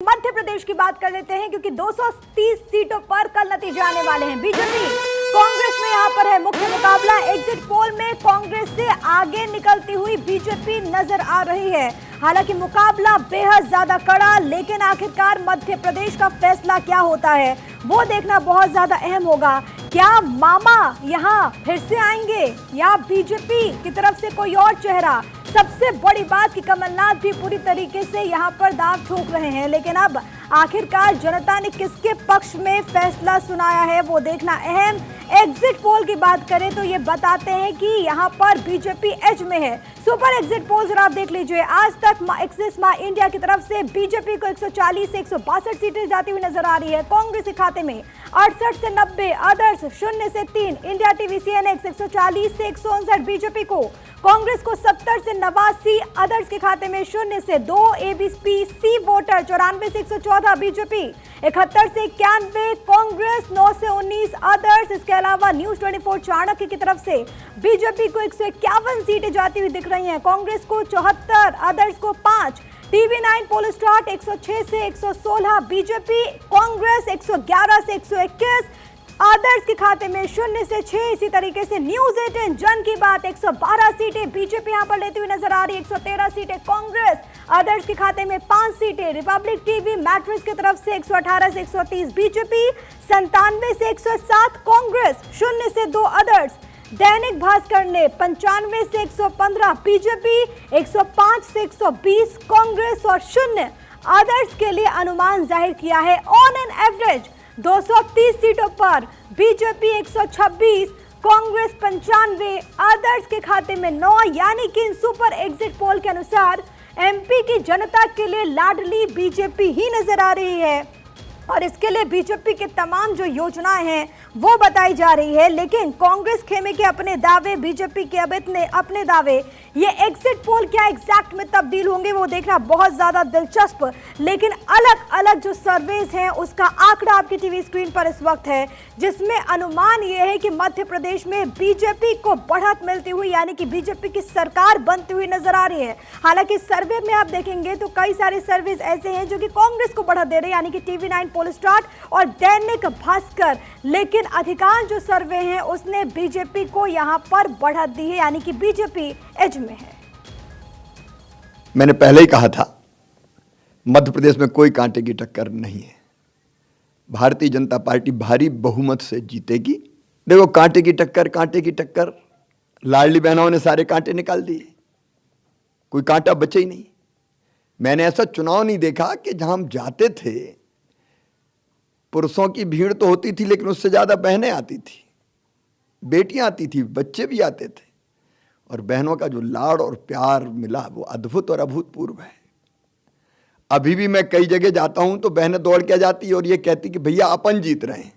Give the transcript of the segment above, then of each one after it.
मध्य प्रदेश की बात कर लेते हैं क्योंकि 230 सीटों पर कल नतीजे आने वाले हैं। बीजेपी कांग्रेस में यहां पर है मुख्य मुकाबला। एग्जिट पोल में कांग्रेस से आगे निकलती हुई बीजेपी नजर आ रही है। हालांकि मुकाबला बेहद ज्यादा कड़ा, लेकिन आखिरकार मध्य प्रदेश का फैसला क्या होता है वो देखना बहुत ज्यादा अहम होगा। क्या मामा यहां फिर से आएंगे या बीजेपी की तरफ से कोई और चेहरा? सबसे बड़ी बात कि कमलनाथ भी पूरी तरीके से यहां पर दांव ठोक रहे हैं, लेकिन अब आखिरकार जनता ने किसके पक्ष में फैसला सुनाया है वो देखना अहम। एग्जिट पोल की बात करें तो ये बताते हैं कि यहां पर बीजेपी एज में है। सुपर एग्जिट पोल जरा आप देख लीजिए। आज तक एक्सिस माई इंडिया की तरफ से बीजेपी को 140 से 162 सीटें जाती हुई नजर आ रही है। कांग्रेस के खाते में 68 से 90, अदर्स 0 से 3, इंडिया टीवी सीएनएक्स 140 से 159 बीजेपी को, कांग्रेस को 70 से 89, अदर्स के खाते में 0 से 2, एबीसी वोटर 94 से 114 बीजेपी, 71 से 91 कांग्रेस, 9 से 19 अदर्स। इसके अलावा न्यूज 24 चाणक्य की तरफ से बीजेपी को 151 सीटें जाती हुई दिख रही हैं। कांग्रेस को 74, अदर्स को 5, टीवी 9 पोलस्टार्ट 106 से 116 बीजेपी, कांग्रेस 111 से 121, अदर्स के खाते में 0 से 6। इसी तरीके से न्यूज 18 जन की बात 112 सीटें बीजेपी यहां पर लेती हुई नजर आ रही है, 113 सीटें कांग्रेस, अदर्स के खाते में 5 सीटें। रिपब्लिक टीवी मैट्रिक्स की तरफ से 118 से 130 बीजेपी, 97 से 107 कांग्रेस, 0 से 2 अदर्स। दैनिक भास्कर ने 95 से 115 बीजेपी, 105 से 120 कांग्रेस और 0 अदर्स के लिए अनुमान जाहिर किया है। ऑन एन एवरेज 230 सीटों पर बीजेपी 126, कांग्रेस 95, अदर्स के खाते में 9, यानी कि इन सुपर एग्जिट पोल के अनुसार एमपी की जनता के लिए लाडली बीजेपी ही नजर आ रही है और इसके लिए बीजेपी के तमाम जो योजनाएं हैं वो बताई जा रही है। लेकिन कांग्रेस खेमे के अपने दावे, बीजेपी के अपने दावे, ये एग्जिट पोल क्या एग्जैक्ट में तब्दील होंगे वो देखना बहुत ज्यादा दिलचस्प। लेकिन अलग अलग जो सर्वेज हैं उसका आंकड़ा आपकी टीवी स्क्रीन पर इस वक्त है, जिसमें अनुमान ये है कि मध्य प्रदेश में बीजेपी को बढ़त मिलती हुई, यानी कि बीजेपी की सरकार बनती हुई नजर आ रही है। हालांकि सर्वे में आप देखेंगे तो कई सारे सर्वेज ऐसे हैं जो कि कांग्रेस को बढ़त दे रहे हैं, यानी कि टीवी 9 पोलस्टार्ट और दैनिक भास्कर, लेकिन अधिकांश जो सर्वे हैं उसने बीजेपी को यहां पर बढ़त दी है, यानी कि बीजेपी एज में है। मैंने पहले ही कहा था मध्य प्रदेश में कोई कांटे की टक्कर नहीं है। भारतीय जनता पार्टी भारी बहुमत से जीतेगी। देखो कांटे की टक्कर, लाडली बहनों ने सारे कांटे निकाल दिए, कोई कांटा बचे ही नहीं। मैंने ऐसा चुनाव नहीं देखा कि जहां हम जाते थे पुरुषों की भीड़ तो होती थी, लेकिन उससे ज्यादा बहनें आती थी, बेटियां आती थी, बच्चे भी आते थे, और बहनों का जो लाड़ और प्यार मिला वो अद्भुत और अभूतपूर्व है। अभी भी मैं कई जगह जाता हूं तो बहनें दौड़ के जाती और ये कहती कि भैया अपन जीत रहे हैं।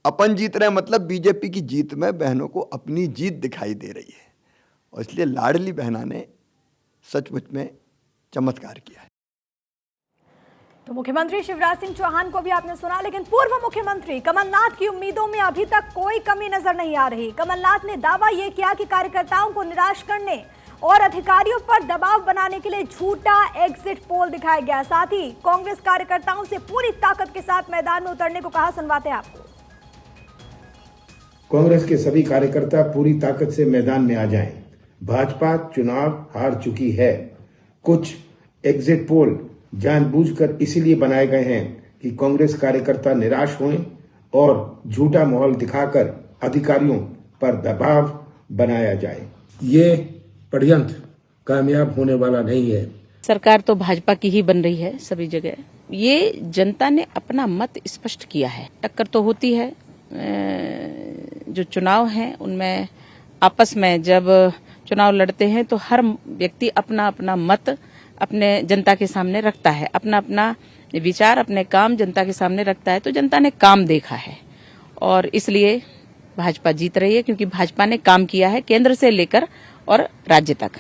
अपन जीत रहे हैं मतलब बीजेपी की जीत में बहनों को अपनी जीत दिखाई दे रही है, और इसलिए लाडली बहना ने सचमुच में चमत्कार किया है। तो मुख्यमंत्री शिवराज सिंह चौहान को भी आपने सुना, लेकिन पूर्व मुख्यमंत्री कमलनाथ की उम्मीदों में अभी तक कोई कमी नजर नहीं आ रही। कमलनाथ ने दावा यह किया कि कार्यकर्ताओं को निराश करने और अधिकारियों पर दबाव बनाने के लिए झूठा एग्जिट पोल दिखाया गया। साथ ही कांग्रेस कार्यकर्ताओं से पूरी ताकत के साथ मैदान में उतरने को कहा। सुनवाते हैं आपको। कांग्रेस के सभी कार्यकर्ता पूरी ताकत से मैदान में आ जाएं। भाजपा चुनाव हार चुकी है। कुछ एग्जिट पोल जानबूझकर इसीलिए बनाए गए हैं कि कांग्रेस कार्यकर्ता निराश हों और झूठा माहौल दिखाकर अधिकारियों पर दबाव बनाया जाए। ये षड्यंत्र कामयाब होने वाला नहीं है। सरकार तो भाजपा की ही बन रही है सभी जगह। ये जनता ने अपना मत स्पष्ट किया है। टक्कर तो होती है, जो चुनाव हैं उनमें आपस में जब चुनाव लड़ते हैं तो हर व्यक्ति अपना अपना मत अपने जनता के सामने रखता है, अपना अपना विचार, अपने काम जनता के सामने रखता है। तो जनता ने काम देखा है और इसलिए भाजपा जीत रही है, क्योंकि भाजपा ने काम किया है केंद्र से लेकर और राज्य तक।